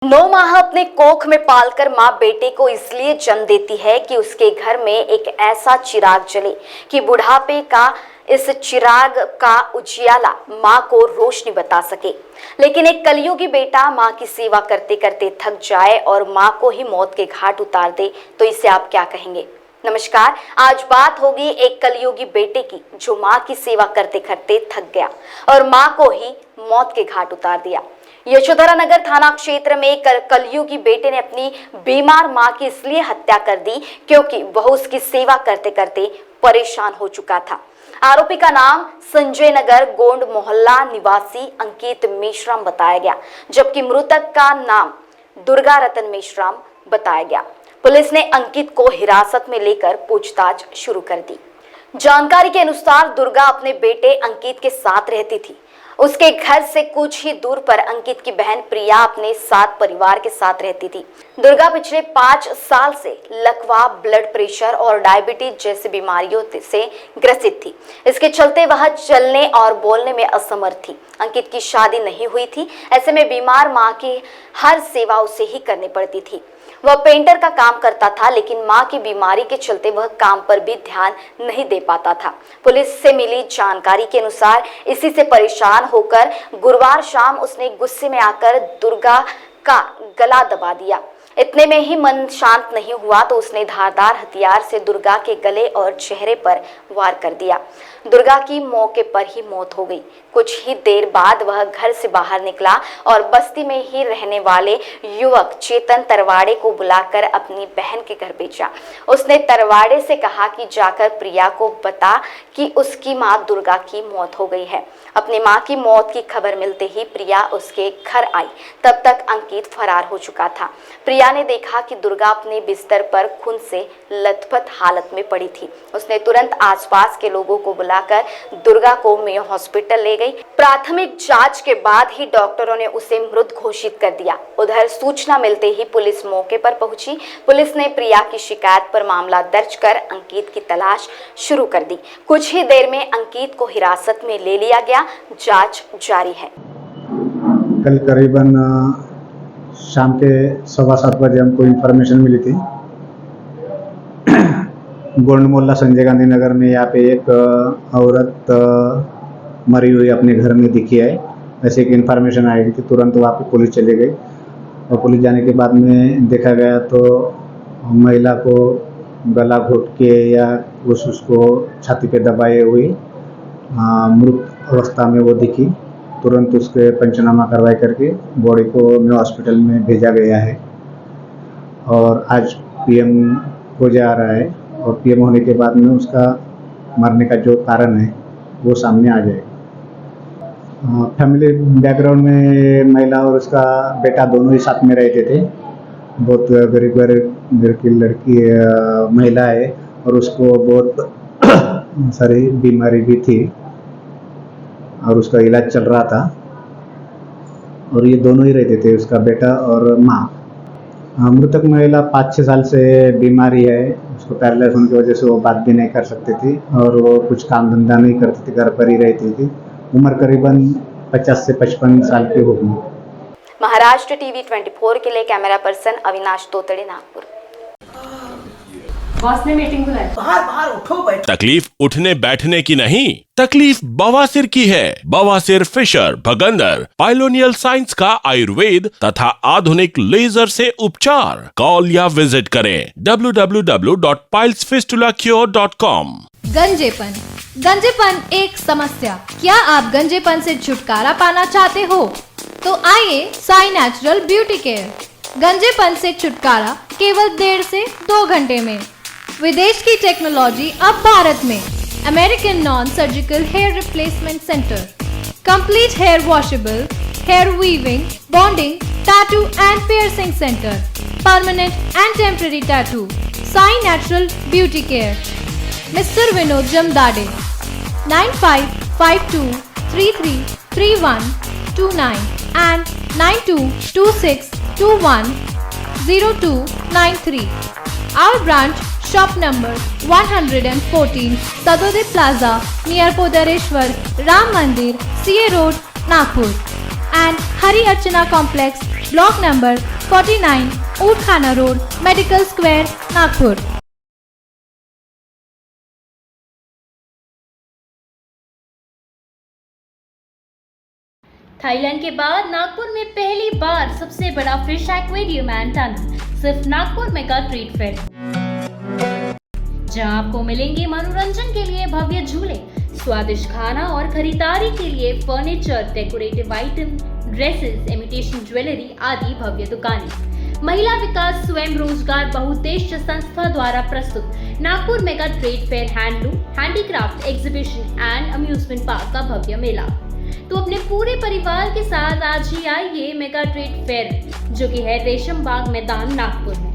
9 माह अपने कोख में पालकर मां बेटे को इसलिए जन्म देती है कि उसके घर में एक ऐसा चिराग जले कि बुढ़ापे का इस चिराग का उजियाला मां को रोशनी बता सके। लेकिन एक कलयुगी बेटा मां की सेवा करते करते थक जाए और मां को ही मौत के घाट उतार दे तो इसे आप क्या कहेंगे? नमस्कार, आज बात होगी एक कलयुगी बेटे की जो मां की सेवा करते करते थक गया और मां को ही मौत के घाट उतार दिया। यशोधरा नगर थाना क्षेत्र में कलयुगी बेटे ने अपनी बीमार मां की इसलिए हत्या कर दी क्योंकि वह उसकी सेवा करते करते परेशान हो चुका था। आरोपी का नाम संजय नगर गोंड मोहल्ला निवासी अंकित मेश्राम बताया गया, जबकि मृतक का नाम दुर्गा रतन मेश्राम बताया गया। पुलिस ने अंकित को हिरासत में लेकर पूछताछ शुरू कर दी। जानकारी के अनुसार दुर्गा अपने बेटे अंकित के साथ रहती थी। उसके घर से कुछ ही दूर पर अंकित की बहन प्रिया अपने साथ परिवार के साथ रहती थी। दुर्गा पिछले 5 साल से लकवा, ब्लड प्रेशर और डायबिटीज जैसी बीमारियों से ग्रसित थी। इसके चलते वह चलने और बोलने में असमर्थ थी। अंकित की शादी नहीं हुई थी, ऐसे में बीमार मां की हर सेवा उसे ही करनी पड़ती थी। वह पेंटर का काम करता था, लेकिन मां की बीमारी के चलते वह काम पर भी ध्यान नहीं दे पाता था। पुलिस से मिली जानकारी के अनुसार इसी से परेशान होकर गुरुवार शाम उसने गुस्से में आकर दुर्गा का गला दबा दिया। इतने में ही मन शांत नहीं हुआ तो उसने धारदार हथियार से दुर्गा के गले और चेहरे पर वार कर दिया। दुर्गा की मौके पर ही मौत हो गई। कुछ ही देर बाद वह घर से बाहर निकला और बस्ती में ही रहने वाले युवक चेतन तरवाड़े को बुलाकर अपनी बहन के घर भेजा। उसने तरवाड़े से कहा कि जाकर प्रिया को बता कि उसकी मां दुर्गा की मौत हो गई है। अपनी मां की मौत की खबर मिलते ही प्रिया उसके घर आई। तब तक अंकित फरार हो चुका था। प्रिया ने देखा कि दुर्गा अपने बिस्तर पर खून से लथपथ हालत में पड़ी थी। उसने तुरंत आसपास के लोगों को बुलाकर दुर्गा को मेयो हॉस्पिटल ले गई। प्राथमिक जांच के बाद ही डॉक्टरों ने उसे मृत घोषित कर दिया। उधर सूचना मिलते ही पुलिस मौके पर पहुंची। पुलिस ने प्रिया की शिकायत पर मामला दर्ज कर अंकित की तलाश शुरू कर दी। कुछ ही देर में अंकित को हिरासत में ले लिया गया। जांच जारी है। कल करीबन शाम के 7:15 बजे हमको इन्फॉर्मेशन मिली थी। गोंड मोहल्ला संजय गांधी नगर में यहाँ पे एक औरत मरी हुई अपने घर में दिखी है, ऐसे की इन्फॉर्मेशन आई थी। तुरंत वहाँ पे पुलिस चली गई और पुलिस जाने के बाद में देखा गया तो महिला को गला घोट के या उसको छाती पे दबाए हुई मृत अवस्था में वो दिखी। तुरंत उसके पंचनामा करवाई करके बॉडी को मेयो हॉस्पिटल में भेजा गया है और आज पीएम हो जा रहा है और पीएम होने के बाद में उसका मरने का जो कारण है वो सामने आ जाएगा। फैमिली बैकग्राउंड में महिला और उसका बेटा दोनों ही साथ में रहते थे। बहुत गरीब घर की लड़की महिला है और उसको बहुत सारी बीमारी भी थी और उसका इलाज चल रहा था और ये दोनों ही रहते थे, उसका बेटा और माँ। मृतक महिला 5-6 साल से बीमारी है। उसको पैरालाइज होने की वजह से वो बात भी नहीं कर सकती थी और वो कुछ काम धंधा नहीं करती थी, घर पर ही रहती थी। उम्र करीबन 50 से 55 साल की होगी। महाराष्ट्र टीवी 24 के लिए camera person Avinash Totade, Nagpur. Boss ने मीटिंग बुलाई। बाहर उठो बैठो। तकलीफ उठने बैठने की नहीं, तकलीफ बवासीर की है। बवासीर, फिशर, भगंदर, पाइलोनियल साइंस का आयुर्वेद तथा आधुनिक लेजर से उपचार। कॉल या विजिट करें www.pilesfistulacure.com। गंजेपन एक समस्या। क्या आप गंजेपन से छुटकारा पाना चाहते हो? तो आइए साई नेचुरल ब्यूटी केयर। गंजेपन से छुटकारा केवल 1.5 से 2 घंटे में। विदेश की टेक्नोलॉजी अब भारत में। American non surgical hair replacement centre, complete hair washable, hair weaving, bonding, tattoo and piercing centre, permanent and temporary tattoo. Sai natural beauty care, mister Vinod Jamdade, 9552333129 and 9226210293. Our branch, shop number 114, Sadode Plaza, near Podareshwar, Ram Mandir, CA Road, Nagpur, and Hari Archana Complex, block number 49, Untkhana road, medical square, Nagpur. Thailand के बाद नागपुर में पहली बार सबसे बड़ा fish aquarium and tunnel, सिर्फ Nagpur mega treat fair, जहां आपको मिलेंगे मनोरंजन के लिए भव्य झूले, स्वादिष्ट खाना और खरीदारी के लिए furniture, decorative item, dresses, imitation jewellery आदि भव्य दुकानें। महिला विकास स्वयं रोजगार बहुउद्देश्य संस्था द्वारा प्रस्तुत Nagpur mega trade fair handloom, handicraft exhibition and amusement park का भव्य मेला। तो अपने पूरे परिवार के साथ आज ही आइए मेगा ट्रेड फेयर, जो कि है रेशम बाग मैदान, नागपुर में।